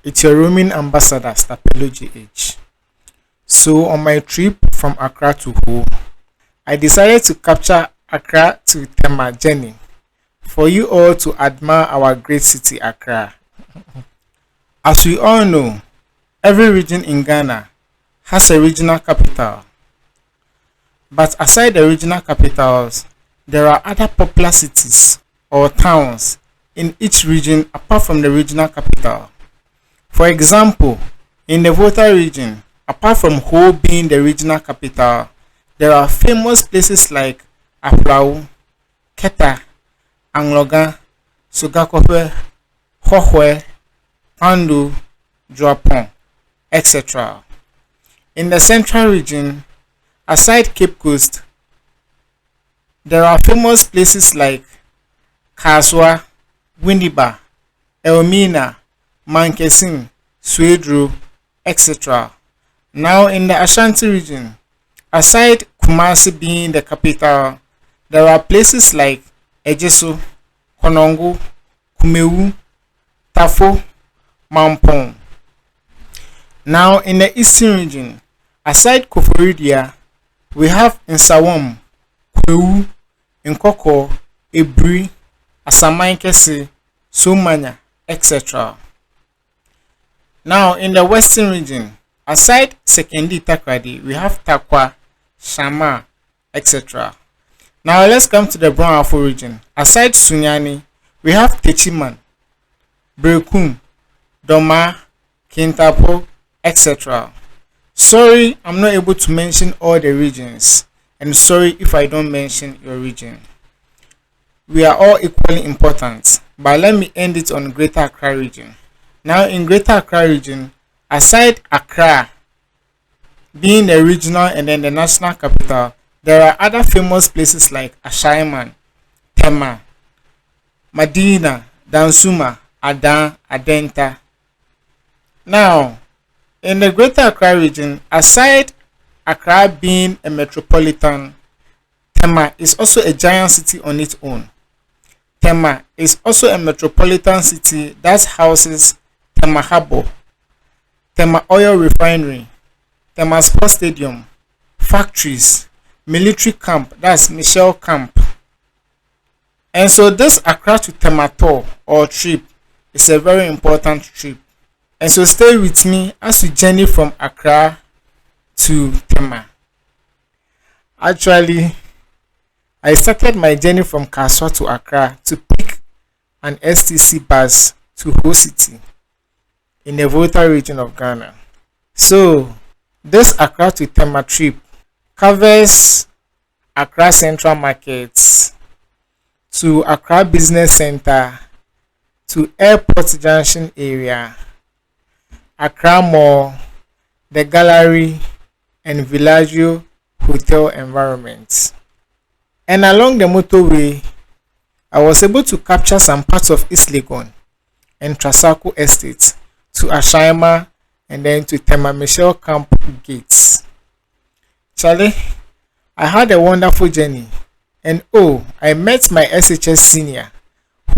It's your roaming ambassador STAPELLO GH. So on my trip from Accra to Hohoe, I decided to capture Accra to Tema journey for you all to admire our great city Accra. As we all know, every region in Ghana has a regional capital. But aside the regional capitals, there are other popular cities or towns in each region apart from the regional capital. For example, in the Volta Region, apart from Hohoe being the regional capital, there are famous places like Aflao, Keta, Anloga, Sogakope, Hohoe, Kpando, etc. In the Central Region, aside Cape Coast, there are famous places like Kasoa, Winneba, Elmina, Mankessim, Swedru, etc. Now in the Ashanti Region, aside Kumasi being the capital, there are places like Ejisu, Konongo, Kumawu, Tafo, Mampong. Now in the Eastern Region, aside Koforidua, we have Nsawam, Kwahu, Nkawkaw, Aburi, Asamankese, Somanya, etc. Now in the Western Region, aside Sekondi Takoradi, we have Tarkwa, Shama, etc. Now let's come to the Brown Afro region. Aside Sunyani, we have Techiman, Brekum, Doma, Kintapo, etc. Sorry, I'm not able to mention all the regions, and sorry if I don't mention your region. We are all equally important, but let me end it on Greater Accra region. Now in Greater Accra region, aside Accra being the regional and then the national capital, there are other famous places like Ashaiman, Tema, Madina, Dansuma, Adan, Adenta. Now, in the Greater Accra region, aside Accra being a metropolitan, Tema is also a giant city on its own. Tema is also a metropolitan city that houses Tema Harbour, Tema Oil Refinery, Tema Sports Stadium, factories, military camp, that's Michelle Camp. And so this Accra to Tema tour or trip is a very important trip. And so stay with me as we journey from Accra to Tema. Actually, I started my journey from Kasoa to Accra to pick an STC bus to Hohoe City in the Volta region of Ghana. So this Accra to Tema trip covers Accra Central Market to Accra Business Center to Airport Junction area, Accra Mall, the Gallery, and Villaggio Hotel environments. And along the motorway, I was able to capture some parts of East Legon and Trasacco Estate to Ashaiman and then to Tema Michelle Camp Gates. Charlie, I had a wonderful journey, and oh, I met my SHS senior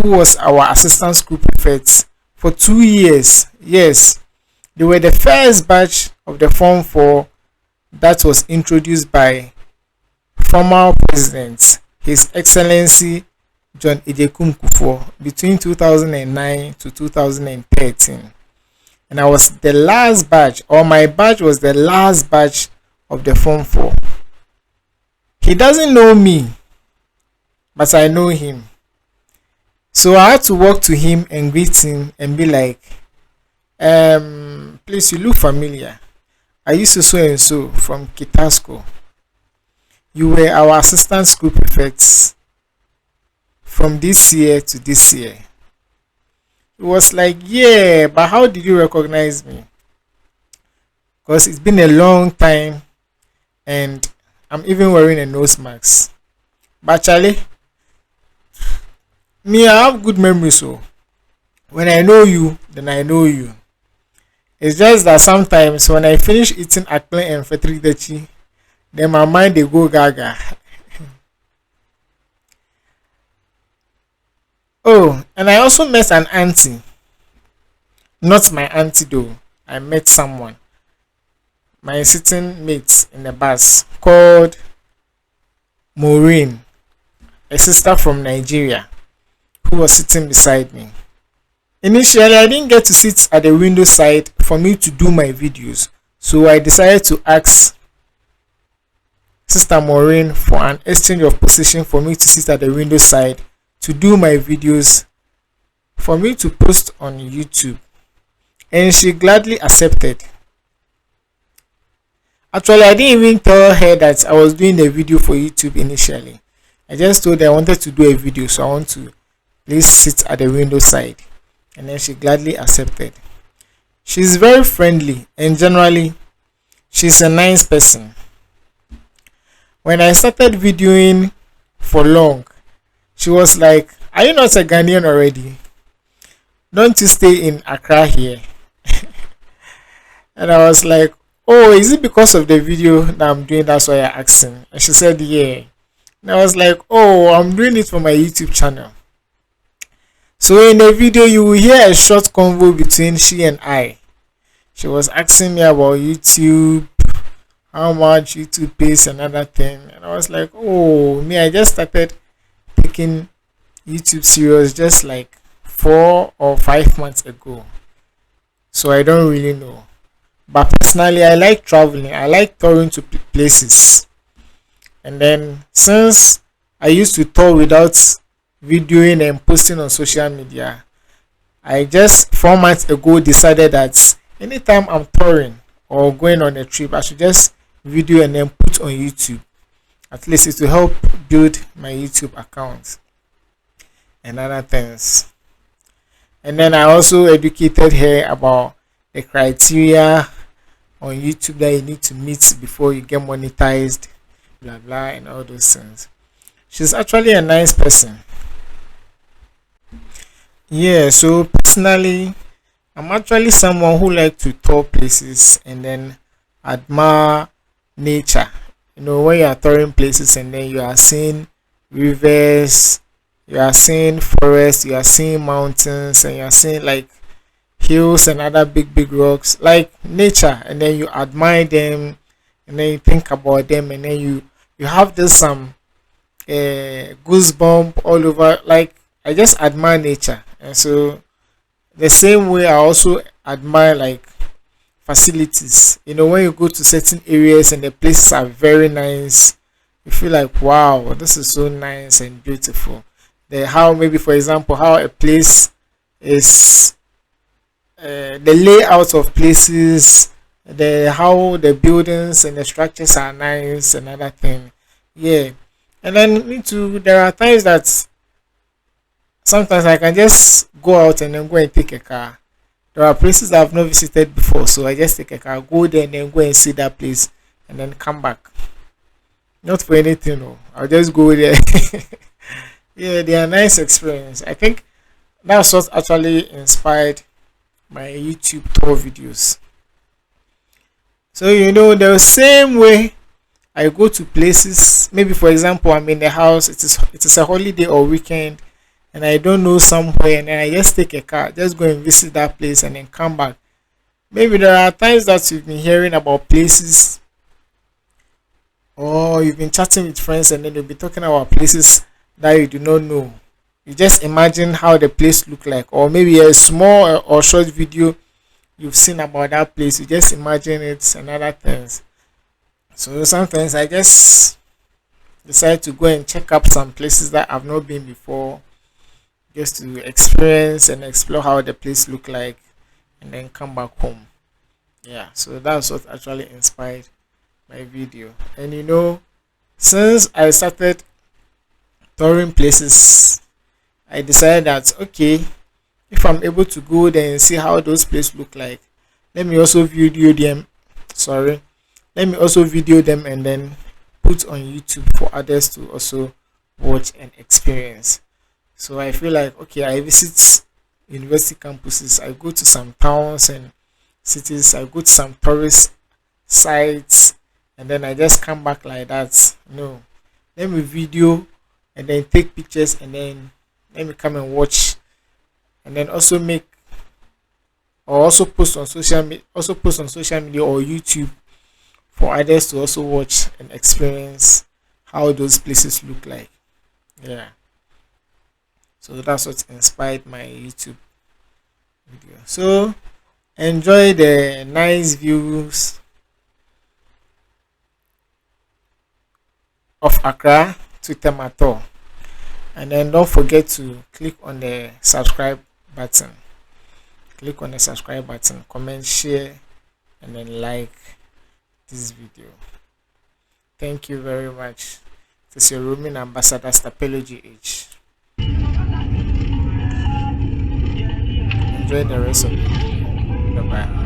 who was our assistant school prefect for 2 years. Yes, they were the first batch of the Form 4 that was introduced by former President, His Excellency John Ejisu between 2009 to 2013. And I was the last batch, or my batch was the last batch of the Form 4. He doesn't know me, but I know him. So I had to walk to him and greet him and be like, please, you look familiar. I used to so and so from Keta school. You were our assistant school prefects from this year to this year. It was like, yeah, but how did you recognize me? Because it's been a long time and I'm even wearing a nose mask. But Charlie, me, I have good memory, so when I know you, then I know you. It's just that sometimes when I finish eating akple and fetridachi, then my mind they go gaga. Oh, and I also met an auntie Not my auntie though. I met someone, my sitting mate in the bus, called Maureen, a sister from Nigeria, who was sitting beside me. Initially, I didn't get to sit at the window side for me to do my videos, so I decided to ask Sister Maureen for an exchange of position for me to sit at the window side to do my videos for me to post on YouTube, and she gladly accepted. Actually, I didn't even tell her that I was doing a video for YouTube initially. I just told her I wanted to do a video, so I want to please sit at the window side, and then she gladly accepted. She's very friendly, and generally she's a nice person. When I started videoing for long, she was like, "Are you not a Ghanaian already? Don't you stay in Accra here?" And I was like, "Oh, is it because of the video that I'm doing that's why you're asking?" And she said, "Yeah." And I was like, "Oh, I'm doing it for my YouTube channel." So in the video, you will hear a short convo between she and I. She was asking me about YouTube, how much YouTube pays and other thing. And I was like, "Oh, me, I just started taking YouTube serious just like 4 or 5 months ago. So I don't really know. But personally, I like traveling. I like touring to places. And then since I used to tour without videoing and posting on social media, I just 4 months ago decided that anytime I'm touring or going on a trip, I should just video and then put on YouTube. At least it will help build my YouTube account and other things. And then I also educated her about the criteria on YouTube that you need to meet before you get monetized, blah blah, and all those things. She's actually a nice person. Yeah, so personally, I'm actually someone who like to tour places and then admire nature. You know, when you are touring places and then you are seeing rivers, you are seeing forests, you are seeing mountains, and you are seeing like hills and other big rocks, like nature, and then you admire them, and then you think about them, and then you have this goosebump all over. Like, I just admire nature. And so the same way I also admire like facilities. You know, when you go to certain areas and the places are very nice, you feel like, wow, this is so nice and beautiful. The how, maybe for example, how a place is, the layout of places, the how the buildings and the structures are nice and other thing. Yeah. And then me too, there are times that sometimes I can just go out and then go and take a car. There are places I've not visited before, so I just take a car, go there and then go and see that place and then come back. Not for anything, no. I'll just go there. Yeah, they are nice experience. I think that's what actually inspired my YouTube tour videos. So you know, the same way I go to places, maybe for example I'm in the house, it is a holiday or weekend, and I don't know somewhere, and then I just take a car, just go and visit that place and then come back. Maybe there are times that you've been hearing about places, or you've been chatting with friends and then they'll be talking about places that you do not know. You just imagine how the place look like, or maybe a small or short video you've seen about that place, you just imagine it and other things. So sometimes I just decide to go and check up some places that I've not been before, just to experience and explore how the place look like, and then come back home. Yeah, so that's what actually inspired my video. And you know, since I started touring places, I decided that okay, if I'm able to go there and see how those places look like, let me also video them. Sorry, let me also video them and then put on YouTube for others to also watch and experience. So I feel like okay, I visit university campuses, I go to some towns and cities, I go to some tourist sites, and then I just come back like that. No, let me video and then take pictures and then let me come and watch, and then also make or also post on social media or YouTube for others to also watch and experience how those places look like. Yeah. So that's what inspired my YouTube video. So enjoy the nice views of Accra to Tema, and then don't forget to click on the subscribe button. Click on the subscribe button, comment, share, and then like this video. Thank you very much. This is your Roaming Ambassador STAPELLO GH. Enjoy the rest of the video. Bye bye.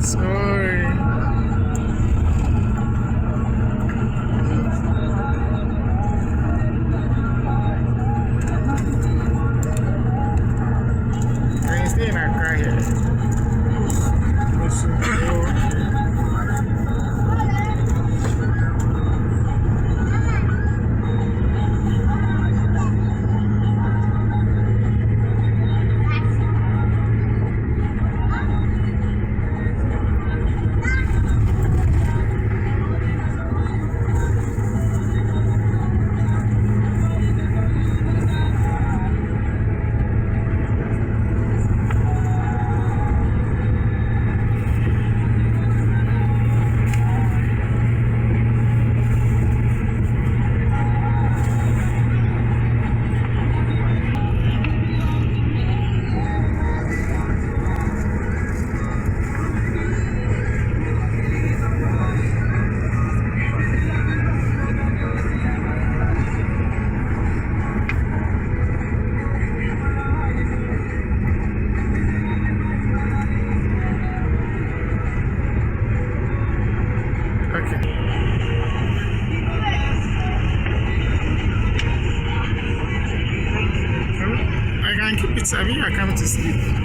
Sorry. Can you stay in Accra here? me to sleep.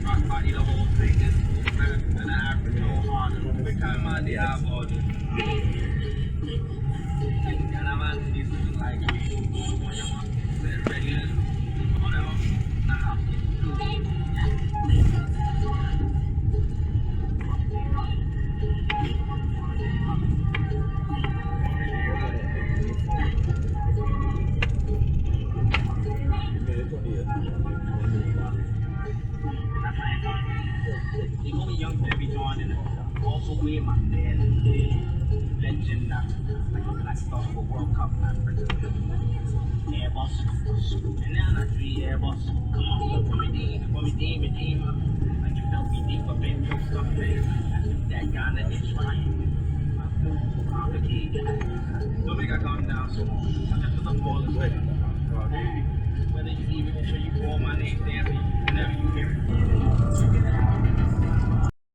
Body the whole thing is better than the average, no harder. We come on the eyeball. And I'm at this like we ready. Whatever. Now. The only young baby joining also me my dad legend like I start for World Cup air boss and now I 3 air boss come on for me deem like you felt me deep up in your stuff that guy that is right complicated don't make I calm down so I just put the ball is ready whether you even sure you form